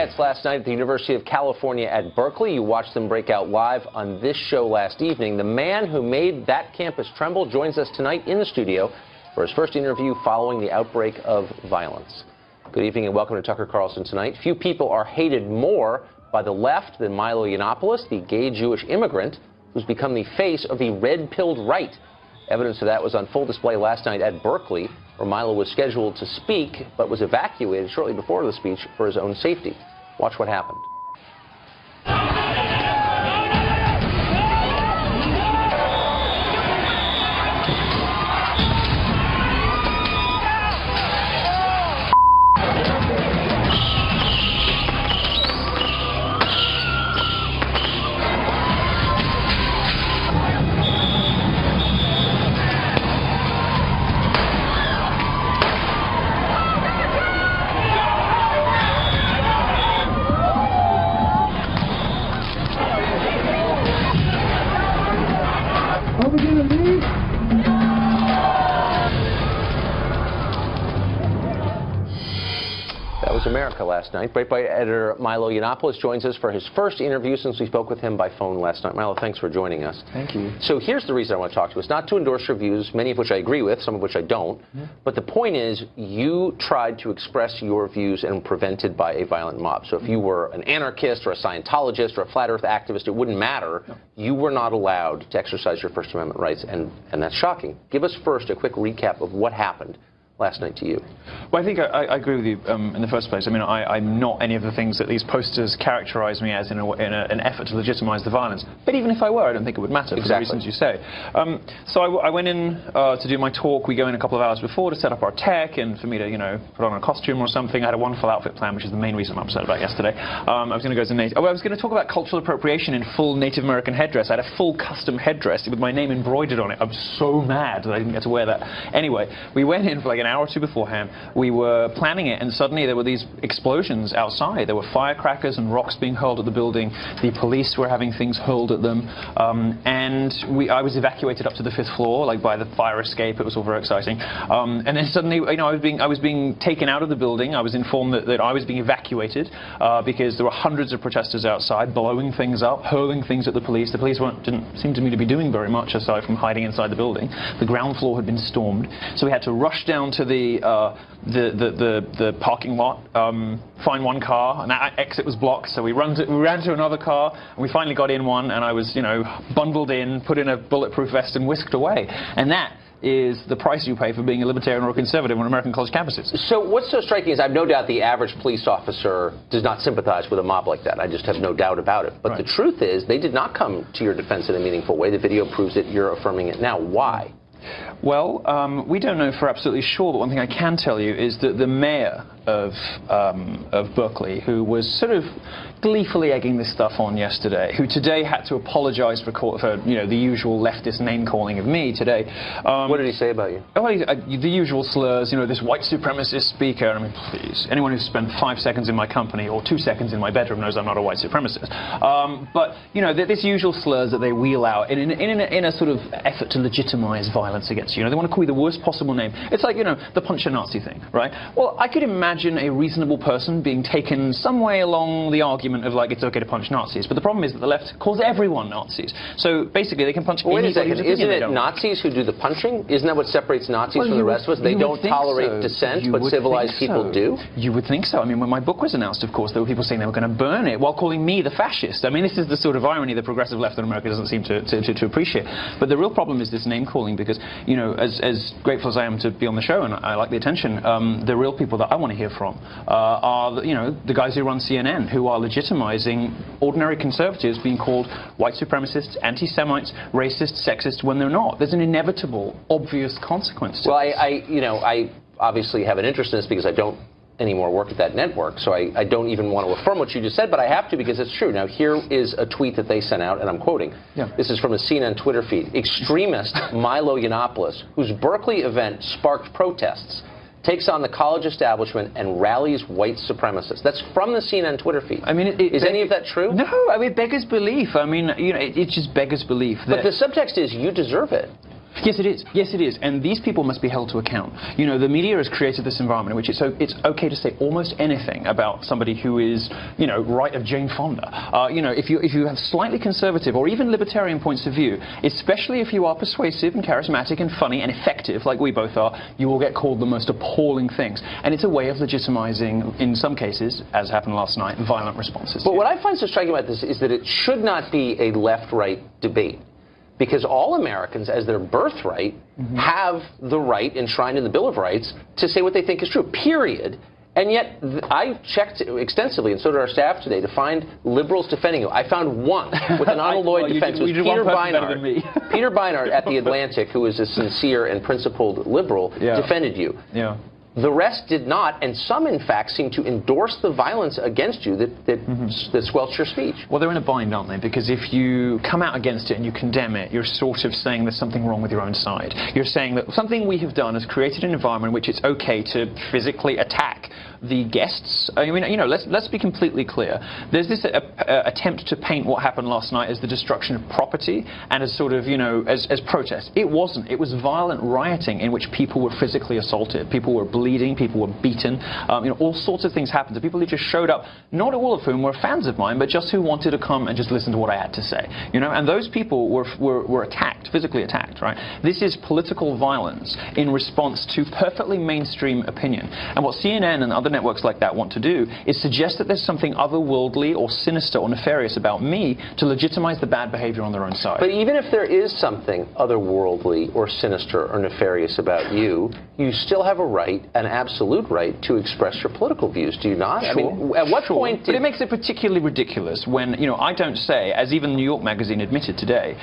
riots last night at the University of California at Berkeley. You watched them break out live on this show last evening. The man who made that campus tremble joins us tonight in the studio for his first interview following the outbreak of violence. Good evening and welcome to Tucker Carlson Tonight. Few people are hated more by the left than Milo Yiannopoulos, the gay Jewish immigrant who's become the face of the red-pilled right. Evidence of that was on full display last night at Berkeley, where Milo was scheduled to speak, but was evacuated shortly before the speech for his own safety. Watch what happened. That was America last night. Breitbart Editor Milo Yiannopoulos joins us for his first interview since we spoke with him by phone last night. Milo, thanks for joining us. Thank you. So here's the reason I want to talk to you. It's not to endorse your views, many of which I agree with, some of which I don't. But the point is, you tried to express your views and prevented by a violent mob. So if you were an anarchist or a Scientologist or a flat earth activist, it wouldn't matter. No. You were not allowed to exercise your First Amendment rights, and that's shocking. Give us first a quick recap of what happened last night to you. Well, I think I agree with you in the first place. I mean, I'm not any of the things that these posters characterize me as in an effort to legitimize the violence. But even if I were, I don't think it would matter for the reasons you say. So I went in to do my talk. We go in a couple of hours before to set up our tech and for me to, put on a costume or something. I had a wonderful outfit plan, which is the main reason I'm upset about yesterday. I was going to go as a native. I was going to talk about cultural appropriation in full Native American headdress. I had a full custom headdress with my name embroidered on it. I'm so mad that I didn't get to wear that. Anyway, we went in for like an hour or two beforehand. We were planning it, and suddenly there were these explosions outside. There were firecrackers and rocks being hurled at the building. The police were having things hurled at them, and I was evacuated up to the 5th floor, like by the fire escape. It was all very exciting. And then suddenly, I was being taken out of the building. I was informed that I was being evacuated because there were hundreds of protesters outside, blowing things up, hurling things at the police. The police didn't seem to me to be doing very much aside from hiding inside the building. The ground floor had been stormed, so we had to rush down to the parking lot, find one car, and that exit was blocked, so we ran to another car, and we finally got in one, and I was, bundled in, put in a bulletproof vest, and whisked away. And that is the price you pay for being a libertarian or a conservative on American college campuses. So what's so striking is I have no doubt the average police officer does not sympathize with a mob like that. I just have no doubt about it. But the truth is they did not come to your defense in a meaningful way. The video proves it. You're affirming it now. Why? Well, we don't know for absolutely sure, but one thing I can tell you is that the mayor of Berkeley, who was sort of gleefully egging this stuff on yesterday, who today had to apologize for the usual leftist name-calling of me today. What did he say about you? Well, the usual slurs, this white supremacist speaker. I mean, please, anyone who's spent 5 seconds in my company or 2 seconds in my bedroom knows I'm not a white supremacist. But, this usual slurs that they wheel out in a sort of effort to legitimize violence against you. They want to call you the worst possible name. It's like, the punch a Nazi thing, right? Well, I could imagine a reasonable person being taken some way along the argument of, like, it's okay to punch Nazis. But the problem is that the left calls everyone Nazis. So basically, they can punch anybody. Wait a second. Isn't it Nazis who do the punching? Isn't that what separates Nazis from the rest of us? They don't tolerate dissent, but civilized people do? You would think so. I mean, when my book was announced, of course, there were people saying they were going to burn it while calling me the fascist. I mean, this is the sort of irony the progressive left in America doesn't seem to appreciate. But the real problem is this name-calling because, as grateful as I am to be on the show and I like the attention, the real people that I want to hear from are, the guys who run CNN, who are legitimizing ordinary conservatives being called white supremacists, anti-Semites, racist, sexist when they're not. There's an inevitable, obvious consequence to this. I obviously have an interest in this because I don't anymore work at that network, so I don't even want to affirm what you just said, but I have to because it's true. Now, here is a tweet that they sent out, and I'm quoting. This is from a CNN Twitter feed. Extremist Milo Yiannopoulos, whose Berkeley event sparked protests, takes on the college establishment and rallies white supremacists. That's from the CNN Twitter feed. I mean, is any of that true? No, I mean, it beggars belief. I mean, it just beggars belief. But the subtext is you deserve it. Yes, it is. Yes, it is. And these people must be held to account. You know, the media has created this environment in which it's okay to say almost anything about somebody who is, you know, right of Jane Fonda. You know, if you have slightly conservative or even libertarian points of view, especially if you are persuasive and charismatic and funny and effective, like we both are, you will get called the most appalling things. And it's a way of legitimizing, in some cases, as happened last night, violent responses. But what I find so striking about this is that it should not be a left-right debate. Because all Americans, as their birthright, have the right enshrined in the Bill of Rights to say what they think is true, period. And yet, I checked extensively, and so did our staff today, to find liberals defending you. I found one with an unalloyed defense. It was Peter Beinart. Peter Beinart at The Atlantic, who is a sincere and principled liberal, defended you. Yeah. The rest did not, and some, in fact, seem to endorse the violence against you that squelched your speech. Well, they're in a bind, aren't they? Because if you come out against it and you condemn it, you're sort of saying there's something wrong with your own side. You're saying that something we have done has created an environment in which it's okay to physically attack the guests. I mean, you know, let's be completely clear. There's this attempt to paint what happened last night as the destruction of property and as sort of, you know, as protest. It wasn't. It was violent rioting in which people were physically assaulted. People were bleeding. People were beaten. You know, all sorts of things happened to people who just showed up, not all of whom were fans of mine, but just who wanted to come and just listen to what I had to say. You know, and those people were attacked, physically attacked, right? This is political violence in response to perfectly mainstream opinion. And what CNN and other networks like that want to do is suggest that there's something otherworldly or sinister or nefarious about me to legitimize the bad behavior on their own side. But even if there is something otherworldly or sinister or nefarious about you, you still have a right, an absolute right, to express your political views, do you not? Sure. I mean, at what point But it makes it particularly ridiculous when, you know, I don't say, as even New York Magazine admitted today,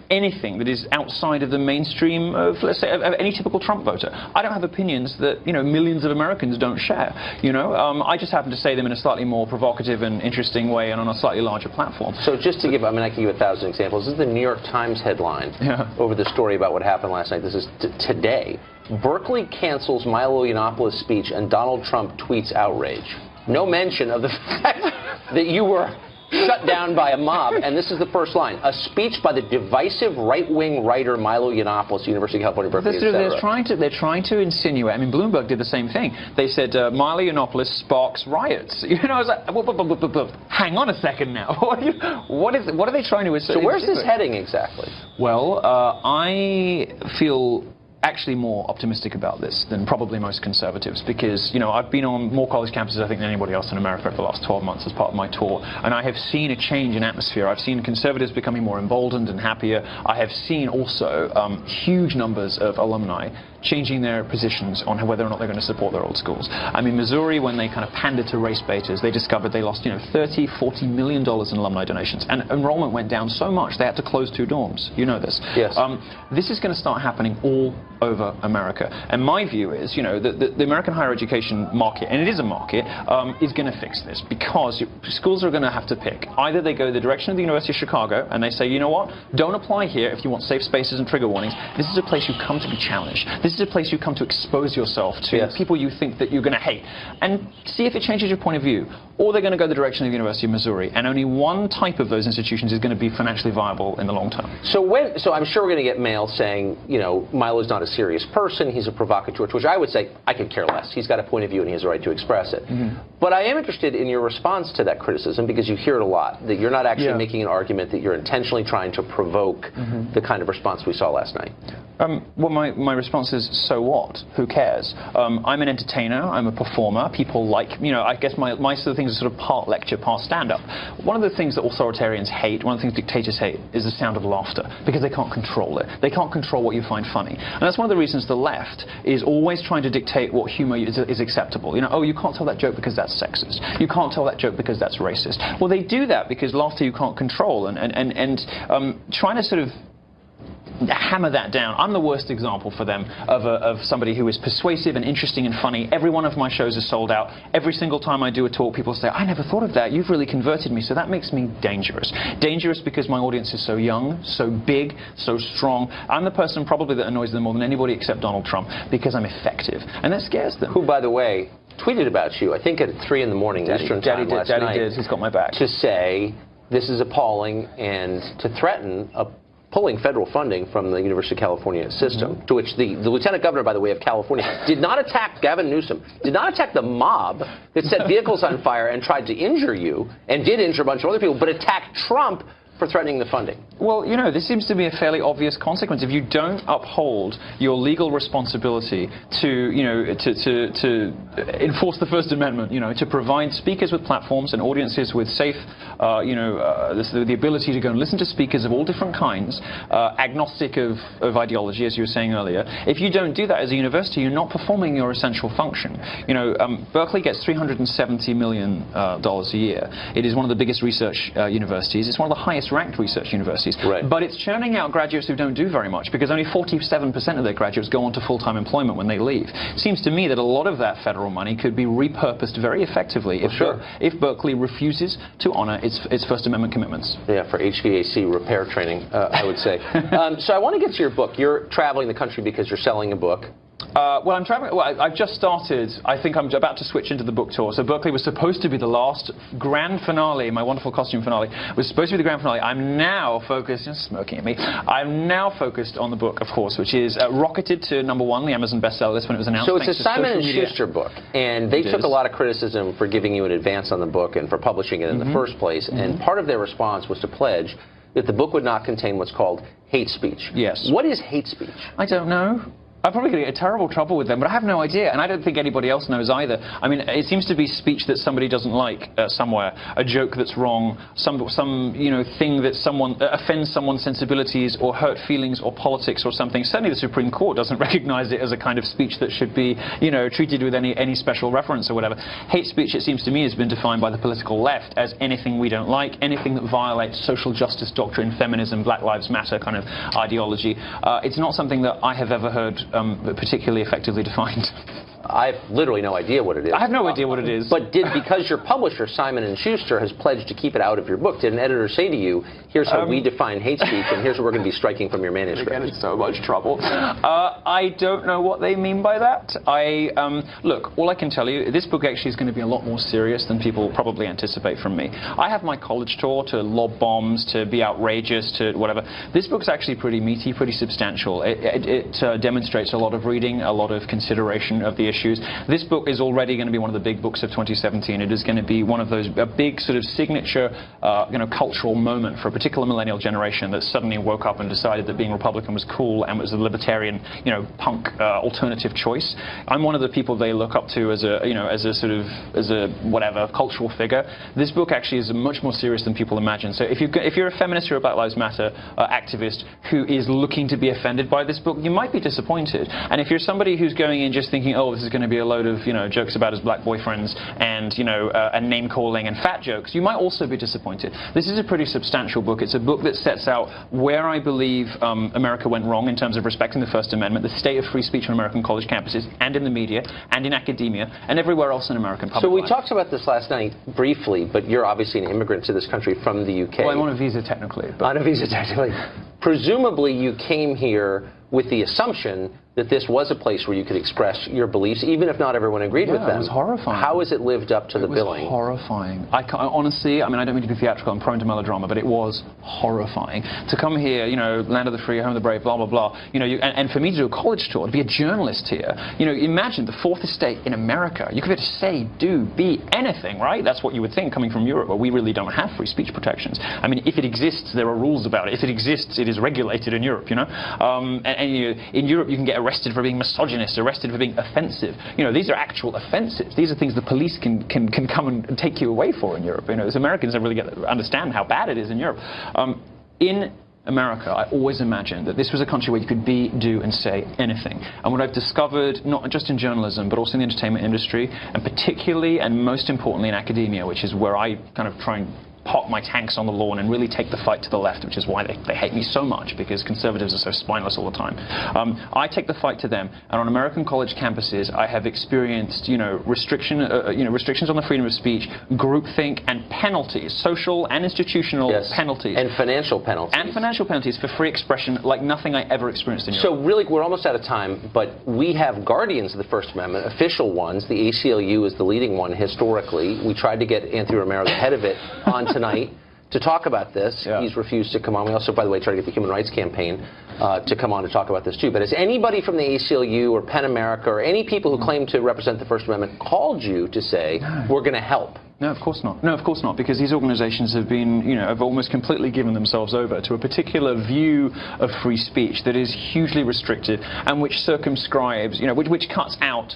anything that is outside of the mainstream of, let's say, of any typical Trump voter. I don't have opinions that, you know, millions of Americans don't share. You know, I just happen to say them in a slightly more provocative and interesting way and on a slightly larger platform. So just to give, I mean, I can give 1,000 examples. This is the New York Times headline over the story about what happened last night. This is today. Berkeley cancels Milo Yiannopoulos speech and Donald Trump tweets outrage. No mention of the fact that you were shut down by a mob. And this is the first line. A speech by the divisive right-wing writer Milo Yiannopoulos, University of California, Berkeley, They're trying to insinuate. I mean, Bloomberg did the same thing. They said Milo Yiannopoulos sparks riots. You know, I was like, hang on a second now. What are they trying to insinuate? So where's this heading exactly? Well, I feel actually more optimistic about this than probably most conservatives because, you know, I've been on more college campuses, I think, than anybody else in America for the last 12 months as part of my tour, and I have seen a change in atmosphere. I've seen conservatives becoming more emboldened and happier. I have seen also huge numbers of alumni changing their positions on whether or not they're going to support their old schools. I mean, Missouri, when they kind of pandered to race baiters, they discovered they lost, you know, $30–40 million in alumni donations, and enrollment went down so much they had to close 2 dorms. You know this. Yes. This is going to start happening all over America. And my view is, you know, the American higher education market, and it is a market, is going to fix this because schools are going to have to pick. Either they go the direction of the University of Chicago and they say, you know what, don't apply here if you want safe spaces and trigger warnings. This is a place you come to be challenged. This is a place you come to expose yourself to people you think that you're going to hate and see if it changes your point of view. Or they're going to go the direction of the University of Missouri, and only one type of those institutions is going to be financially viable in the long term. So I'm sure we're going to get mail saying, you know, Milo's not a serious person, he's a provocateur, to which I would say, I could care less. He's got a point of view and he has a right to express it. But I am interested in your response to that criticism because you hear it a lot, that you're not actually making an argument, that you're intentionally trying to provoke the kind of response we saw last night. Well, my response is, so what? Who cares? I'm an entertainer, I'm a performer, people like, you know, I guess my sort of things are sort of part lecture, part stand-up. One of the things that authoritarians hate, one of the things dictators hate, is the sound of laughter, because they can't control it. They can't control what you find funny. And that's one of the reasons the left is always trying to dictate what humor is acceptable. You know, oh, you can't tell that joke because that's sexist. You can't tell that joke because that's racist. Well, they do that because laughter you can't control, and trying to sort of hammer that down. I'm the worst example for them of somebody who is persuasive and interesting and funny. Every one of my shows is sold out. Every single time I do a talk, people say, I never thought of that. You've really converted me. So that makes me dangerous. Dangerous because my audience is so young, so big, so strong. I'm the person probably that annoys them more than anybody except Donald Trump because I'm effective. And that scares them. Who, by the way, tweeted about you, I think at 3 in the morning Eastern time last night. Daddy did. He's got my back. To say, this is appalling, and to threaten a pulling federal funding from the University of California system, to which the lieutenant governor, by the way, of California did not attack Gavin Newsom, did not attack the mob that set vehicles on fire and tried to injure you, and did injure a bunch of other people, but attacked Trump for threatening the funding. Well, you know, this seems to be a fairly obvious consequence. If you don't uphold your legal responsibility to, you know, to enforce the First Amendment, you know, to provide speakers with platforms and audiences with safe, the ability to go and listen to speakers of all different kinds, agnostic of ideology, as you were saying earlier. If you don't do that as a university, you're not performing your essential function. You know, Berkeley gets $370 million a year. It is one of the biggest research universities. It's one of the highest ranked research universities, but it's churning out graduates who don't do very much, because only 47% of their graduates go on to full-time employment when they leave. It seems to me that a lot of that federal money could be repurposed very effectively if Berkeley refuses to honor its First Amendment commitments. Yeah, for HVAC repair training, I would say. So I want to get to your book. You're traveling the country because you're selling a book. Well, I'm traveling. Well, I've just started. I think I'm about to switch into the book tour. So Berkeley was supposed to be the last grand finale. My wonderful costume finale was supposed to be the grand finale. I'm now focused. You're smirking at me. I'm now focused on the book, of course, which is rocketed to #1, the Amazon bestseller list when it was announced. So it's a Simon & Schuster book, and they took a lot of criticism for giving you an advance on the book and for publishing it in the first place. And part of their response was to pledge that the book would not contain what's called hate speech. Yes. What is hate speech? I don't know. I'm probably going to get in terrible trouble with them, but I have no idea, and I don't think anybody else knows either. I mean, it seems to be speech that somebody doesn't like somewhere, a joke that's wrong, some thing that offends someone's sensibilities or hurt feelings or politics or something. Certainly the Supreme Court doesn't recognize it as a kind of speech that should be, treated with any special reference or whatever. Hate speech, it seems to me, has been defined by the political left as anything we don't like, anything that violates social justice doctrine, feminism, Black Lives Matter kind of ideology. It's not something that I have ever heard particularly effectively defined. I have literally no idea what it is. I have no idea what it is. But because your publisher, Simon & Schuster, has pledged to keep it out of your book, did an editor say to you, here's how we define hate speech, and here's what we're going to be striking from your manuscript? Again, it's so much trouble. I don't know what they mean by that. Look, all I can tell you, this book actually is going to be a lot more serious than people probably anticipate from me. I have my college tour to lob bombs, to be outrageous, to whatever. This book's actually pretty meaty, pretty substantial. It demonstrates a lot of reading, a lot of consideration of the issues. This book is already going to be one of the big books of 2017. It is going to be one of those, a big sort of signature, cultural moment for a particular millennial generation that suddenly woke up and decided that being Republican was cool and was a libertarian, punk alternative choice. I'm one of the people they look up to as a whatever cultural figure. This book actually is much more serious than people imagine. So if you're a feminist or a Black Lives Matter activist who is looking to be offended by this book, you might be disappointed. And if you're somebody who's going in just thinking, oh, this is going to be a load of jokes about his black boyfriends and and name calling and fat jokes, you might also be disappointed. This is a pretty substantial book. It's a book that sets out where I believe America went wrong in terms of respecting the First Amendment, the state of free speech on American college campuses and in the media and in academia and everywhere else in American public life. So we talked about this last night briefly, but you're obviously an immigrant to this country from the UK. Well, I'm on a visa technically. On a visa technically. Presumably you came here with the assumption that this was a place where you could express your beliefs, even if not everyone agreed with them. It was horrifying. How has it lived up to the billing? It was horrifying. Honestly, I don't mean to be theatrical, I'm prone to melodrama, but it was horrifying. To come here, land of the free, home of the brave, blah, blah, blah, and for me to do a college tour, to be a journalist here, imagine the fourth estate in America. You could be able to say, do, be anything, right? That's what you would think coming from Europe, where we really don't have free speech protections. I mean, if it exists, there are rules about it. If it exists, it is regulated in Europe, in Europe, you can get arrested for being misogynist, arrested for being offensive. These are actual offenses. These are things the police can come and take you away for in Europe. As Americans don't really understand how bad it is in Europe. In America, I always imagined that this was a country where you could be, do, and say anything. And what I've discovered, not just in journalism, but also in the entertainment industry, and particularly and most importantly in academia, which is where I kind of try and park my tanks on the lawn and really take the fight to the left, which is why they hate me so much, because conservatives are so spineless all the time. I take the fight to them, and on American college campuses, I have experienced, restrictions on the freedom of speech, groupthink, and penalties, social and institutional penalties, and financial penalties, for free expression, like nothing I ever experienced in Europe. So really, we're almost out of time, but we have guardians of the First Amendment, official ones. The ACLU is the leading one historically. We tried to get Anthony Romero, the head of it, on tonight to talk about this. Yeah. He's refused to come on. We also, by the way, tried to get the Human Rights Campaign to come on to talk about this too. But has anybody from the ACLU or PEN America or any people who claim to represent the First Amendment called you to say, we're going to help? No, of course not. No, of course not, because these organizations have been, have almost completely given themselves over to a particular view of free speech that is hugely restrictive and which circumscribes, which cuts out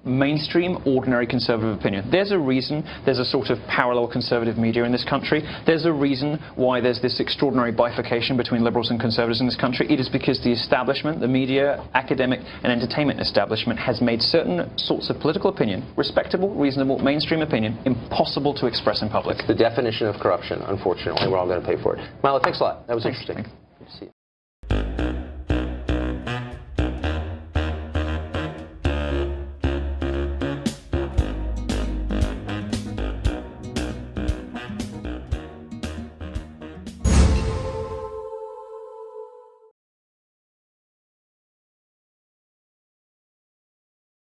mainstream, ordinary conservative opinion. There's a reason there's a sort of parallel conservative media in this country. There's a reason why there's this extraordinary bifurcation between liberals and conservatives in this country. It is because the establishment, the media, academic and entertainment establishment has made certain sorts of political opinion, respectable, reasonable, mainstream opinion, impossible to express in public. It's the definition of corruption, unfortunately. We're all going to pay for it. Milo, thanks a lot. That was interesting. Good to see you.